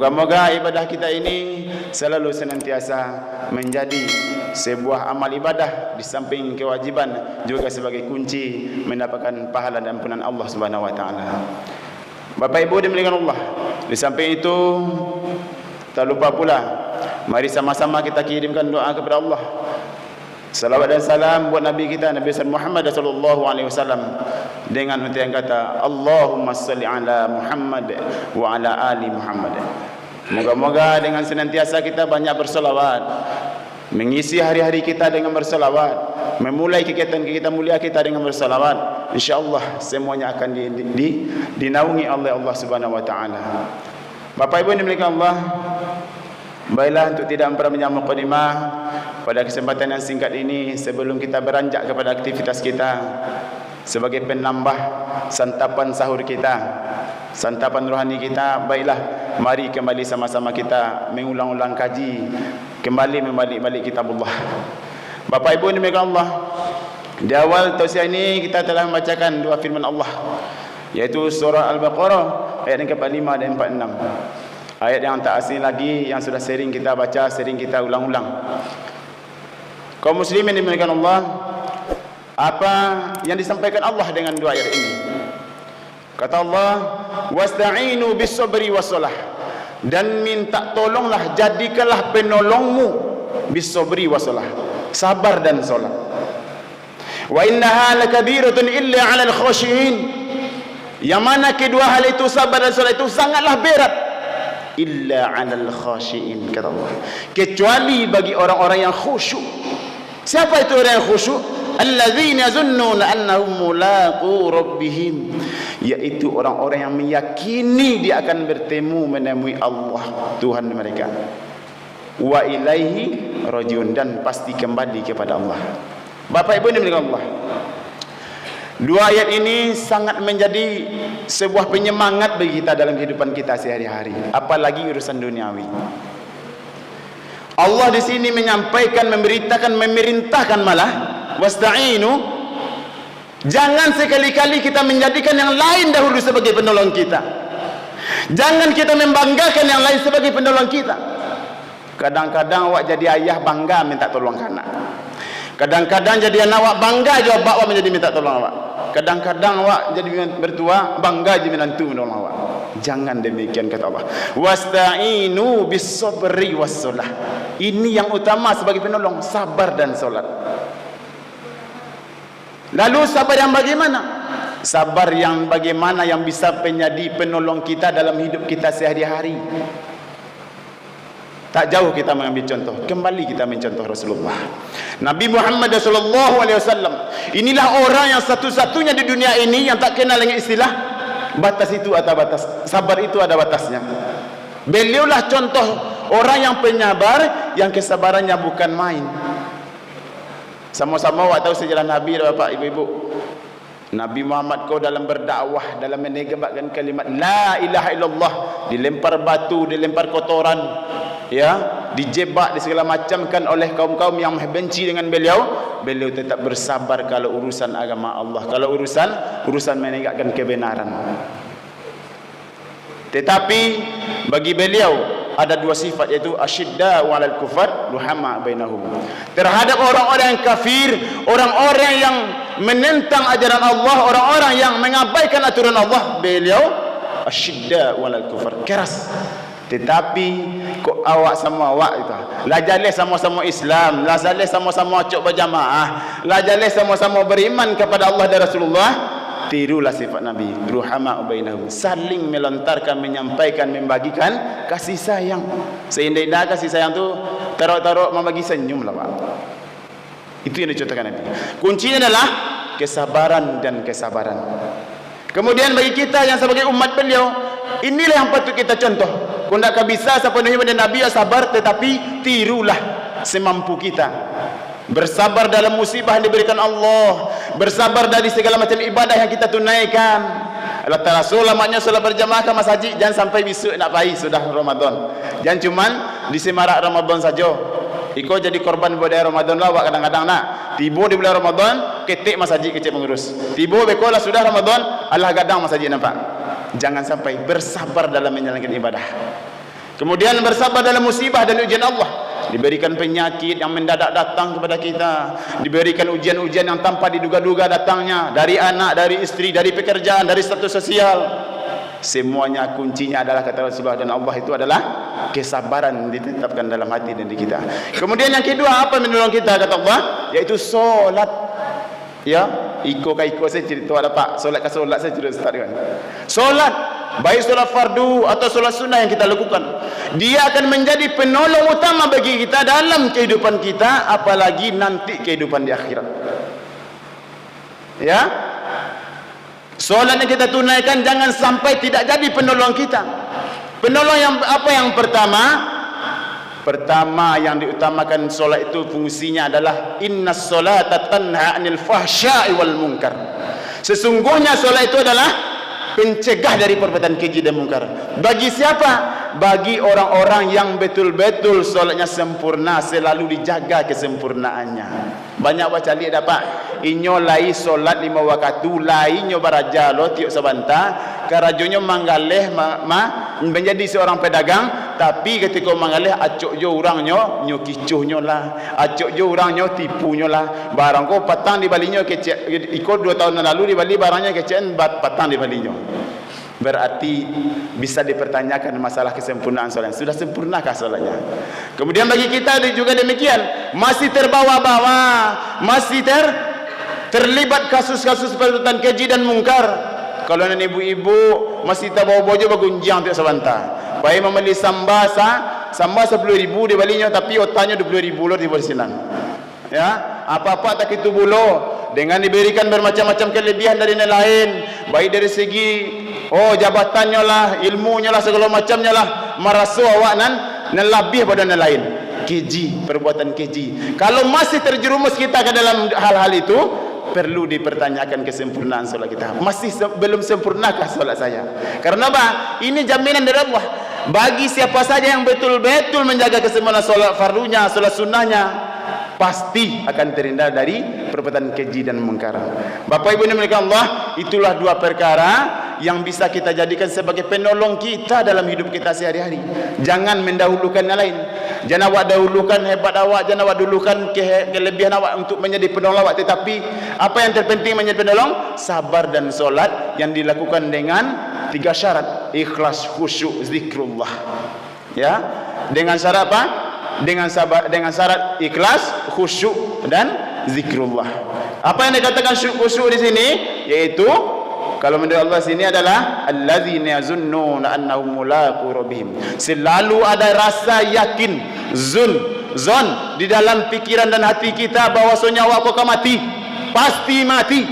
Moga-moga ibadah kita ini selalu senantiasa menjadi sebuah amal ibadah di samping kewajiban juga sebagai kunci mendapatkan pahala dan ampunan Allah Subhanahu wa taala. Bapak Ibu dimuliakan Allah, di samping itu tak lupa pula mari sama-sama kita kirimkan doa kepada Allah. Salawat dan salam buat Nabi kita Nabi Muhammad sallallahu alaihi wasallam dengan untian kata Allahumma salli ala Muhammad wa ala ali Muhammad. Moga-moga dengan senantiasa kita banyak berselawat, mengisi hari-hari kita dengan berselawat, memulai kegiatan-kegiatan mulia kita dengan berselawat, insyaallah semuanya akan dinaungi oleh Allah Subhanahu wa taala. Bapak Ibu yang dimuliakan Allah, baiklah untuk tidak memperpanjang mukadimah pada kesempatan yang singkat ini sebelum kita beranjak kepada aktivitas kita sebagai penambah santapan sahur kita, santapan rohani kita, baiklah mari kembali sama-sama kita mengulang-ulang kaji, kembali membalik-balik kitabullah. Bapak Ibu dimuliakan Allah, di awal tausiah ini kita telah membacakan dua firman Allah, yaitu surah Al-Baqarah ayat yang ke-45 dan 46. Ayat yang tak asing lagi yang sudah sering kita baca, sering kita ulang-ulang. Kaum muslimin dimuliakan Allah, apa yang disampaikan Allah dengan dua ayat ini? Kata Allah, wasta'inu bis-sabri was-salah, dan minta tolonglah, jadikanlah penolongmu bis-sabri was-salah, sabar dan salat. Wa innaha lakabiratun illa 'alal khashiyin, yang mana kedua hal itu, sabar dan salat itu sangatlah berat, illa 'alal khashiyin, kata Allah, kecuali bagi orang-orang yang khusyuk. Siapa itu orang yang khusyuk? Alladzina yazunnuna annahum mulaqu rabbihim, yaitu orang-orang yang meyakini dia akan bertemu menemui Allah Tuhan mereka. Wa ilaihi rajiun, dan pasti kembali kepada Allah. Bapak Ibu dimuliakan Allah, dua ayat ini sangat menjadi sebuah penyemangat bagi kita dalam kehidupan kita sehari-hari, apalagi urusan duniawi. Allah di sini menyampaikan, memberitakan, memerintahkan malah wasta'inu, jangan sekali-kali kita menjadikan yang lain dahulu sebagai penolong kita. Jangan kita membanggakan yang lain sebagai penolong kita. Kadang-kadang awak jadi ayah bangga minta tolong anak. Kadang-kadang jadi anak awak bangga jawab awak menjadi minta tolong awak. Kadang-kadang awak jadi bertua bangga jadi menantu menolong awak. Jangan demikian, kata Allah. Wasta'inu bis-sabri was-salah. Ini yang utama sebagai penolong, sabar dan solat. Lalu sabar yang bagaimana? Sabar yang bagaimana yang bisa menjadi penolong kita dalam hidup kita sehari-hari. Tak jauh kita mengambil contoh, kembali kita mencontoh Rasulullah Nabi Muhammad sallallahu alaihi wasallam. Inilah orang yang satu-satunya di dunia ini yang tak kenal dengan istilah batas itu ada batas, sabar itu ada batasnya. Beliaulah contoh orang yang penyabar, yang kesabarannya bukan main. Sama-sama awak tahu sejarah Nabi, Bapak Ibu-ibu. Nabi Muhammad kau dalam berdakwah, dalam menegakkan kalimat la ilaha illallah, dilempar batu, dilempar kotoran, ya, dijebak, di segala macam kan oleh kaum-kaum yang benci dengan beliau. Beliau tetap bersabar kalau urusan agama Allah, kalau urusan menegakkan kebenaran. Tetapi bagi beliau ada dua sifat, yaitu asyidda walal kufar ruhama bainahum. Terhadap orang-orang yang kafir, orang-orang yang menentang ajaran Allah, orang-orang yang mengabaikan aturan Allah, beliau asyidda walal kufar, keras. Tetapi kok awak sama awak itu la jaleh sama-sama Islam, la jaleh sama-sama cok berjamaah, la jaleh sama-sama beriman kepada Allah dan Rasulullah, tirulah sifat Nabi, ruhama bainahum, saling melontarkan, menyampaikan, membagikan kasih sayang. Seindah-indah kasih sayang tu taruh-taruh membagi senyum lah Pak. Itu yang dicontohkan Nabi. Kuncinya adalah kesabaran dan kesabaran. Kemudian bagi kita yang sebagai umat beliau, inilah yang patut kita contoh. Kau tak bisa sepenuhnya pada Nabi yang sabar, tetapi tirulah semampu kita. Bersabar dalam musibah yang diberikan Allah, bersabar dari segala macam ibadah yang kita tunaikan. Allah Ta'ala maknya solat berjamaah ke masjid, jangan sampai besok nak pagi sudah Ramadan. Jangan cuman di semarak Ramadan saja. Iko jadi korban pada Ramadan lah, kadang-kadang nak tiba di bulan Ramadan ketik masjid kecil pengurus. Tiba bekolah sudah Ramadan, Allah gadang masjid nampak. Jangan sampai, bersabar dalam menjalankan ibadah. Kemudian bersabar dalam musibah dan ujian Allah. Diberikan penyakit yang mendadak datang kepada kita, diberikan ujian-ujian yang tanpa diduga-duga datangnya, dari anak, dari istri, dari pekerjaan, dari status sosial. Semuanya kuncinya adalah kata Rasulullah dan Allah itu adalah kesabaran ditetapkan dalam hati dan di kita. Kemudian yang kedua, apa menolong kita kata Allah? Yaitu solat. Ya, iko saya cerita ada Pak, solat saya cerita start kan. Solat, baik solat fardu atau solat sunnah yang kita lakukan, dia akan menjadi penolong utama bagi kita dalam kehidupan kita, apalagi nanti kehidupan di akhirat. Ya, solat yang kita tunaikan jangan sampai tidak jadi penolong kita. Penolong yang apa yang pertama? Pertama yang diutamakan solat itu fungsinya adalah innas solata tanha 'anil fahsya'i wal munkar. Sesungguhnya solat itu adalah pencegah dari perbuatan keji dan mungkar. Bagi siapa? Bagi orang-orang yang betul-betul solatnya sempurna, selalu dijaga kesempurnaannya. Banyak baca lihat dapat inyo lai solat 5 waktu, lai nyo baraja lo tiok sabanta, karajonyo manggaleh menjadi seorang pedagang, tapi ketika mangaleh acok jo orang nyo kicuh nyo lah, acok jo orang nyo tipu nyo lah. Barang ko patang di balinyo kecek, ikut 2 tahun lalu di Bali barangnya kecek patang di balinyo. Berarti bisa dipertanyakan masalah kesempurnaan solat. Sudah sempurnakah solatnya? Kemudian bagi kita juga demikian, masih terbawa-bawa, masih terlibat kasus-kasus perbuatan keji dan mungkar. Kalau nan ibu-ibu masih tak bawa bojo bagunjang tiap sabanta. Baik membeli sambasa 10.000 di balinya, tapi otaknya 20.000 lor di Bersinan. Ya, apa-apa tak itu bulo dengan diberikan bermacam-macam kelebihan dari yang lain, baik dari segi jabatannya lah, ilmunya lah, segala macamnya lah, merasa awak nan lebih pada yang lain. Keji, perbuatan keji. Kalau masih terjerumus kita ke dalam hal-hal itu, perlu dipertanyakan kesempurnaan solat kita. Masih belum sempurnakah solat saya? Karena apa? Ini jaminan dari Allah. Bagi siapa saja yang betul-betul menjaga kesempurnaan solat fardunya, solat sunnahnya, pasti akan terhindar dari perbuatan keji dan mungkar. Bapak Ibu yang dimuliakan Allah, itulah 2 perkara yang bisa kita jadikan sebagai penolong kita dalam hidup kita sehari-hari. Jangan mendahulukan yang lain. Jangan awak dahulukan hebat awak, jangan awak dahulukan kelebihan awak untuk menjadi penolong awak. Tetapi apa yang terpenting menjadi penolong? Sabar dan solat yang dilakukan dengan 3 syarat: ikhlas, khusyuk, zikrullah. Ya, dengan syarat apa? Dengan sabar, dengan syarat ikhlas, khusyuk dan zikrullah. Apa yang dikatakan khusyuk di sini? Yaitu kalau menurut Allah sini adalah alladzina yazunnuna annahum mulaqu rabbihim. Selalu ada rasa yakin, zon di dalam pikiran dan hati kita bahwasanya awak akan mati, pasti mati.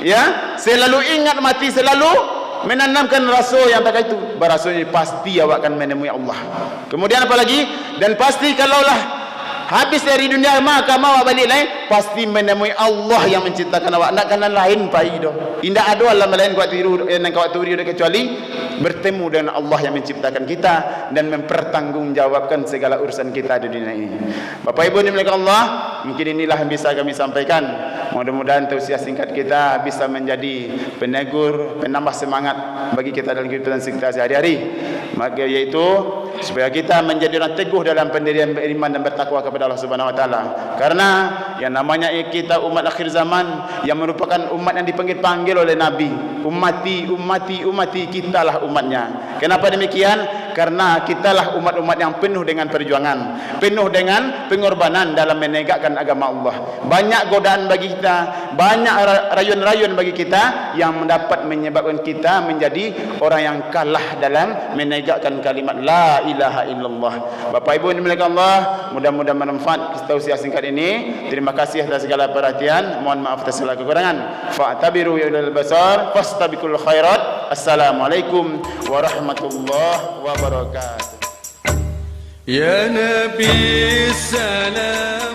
Ya, selalu ingat mati, selalu menanamkan rasa yang tak itu, berasanya pasti awak akan menemui Allah. Kemudian apa lagi? Dan pasti kalaulah habis dari dunia maka mau balik lain, pasti menemui Allah yang menciptakan awak. Nak kanan lain paido. Indah ada alam lain kuat tiru yang kau turi kecuali bertemu dengan Allah yang menciptakan kita dan mempertanggungjawabkan segala urusan kita di dunia ini. Bapak Ibu dimuliakan Allah, mungkin inilah yang bisa kami sampaikan. Mudah-mudahan tausiah singkat kita bisa menjadi penegur, penambah semangat bagi kita dalam kehidupan kita sehari-hari. Maka yaitu supaya kita menjadi orang teguh dalam pendirian beriman dan bertakwa kepada Allah Subhanahu wa taala. Karena yang namanya kita umat akhir zaman yang merupakan umat yang dipanggil-panggil oleh Nabi, ummati, kitalah umatnya. Kenapa demikian? Karena kitalah umat-umat yang penuh dengan perjuangan, penuh dengan pengorbanan dalam menegakkan agama Allah. Banyak godaan bagi kita, banyak rayuan-rayuan bagi kita yang mendapat menyebabkan kita menjadi orang yang kalah dalam menegakkan kalimat la ilaha illallah. Bapak Ibu yang dimuliakan Allah, mudah-mudahan bermanfaat tausiah singkat ini. Terima kasih atas segala perhatian. Mohon maaf atas segala kekurangan. Fa'tabiru ya ulil basar fastabiqul khairat. Assalamualaikum warahmatullahi wabarakatuh. Ya Nabi salam.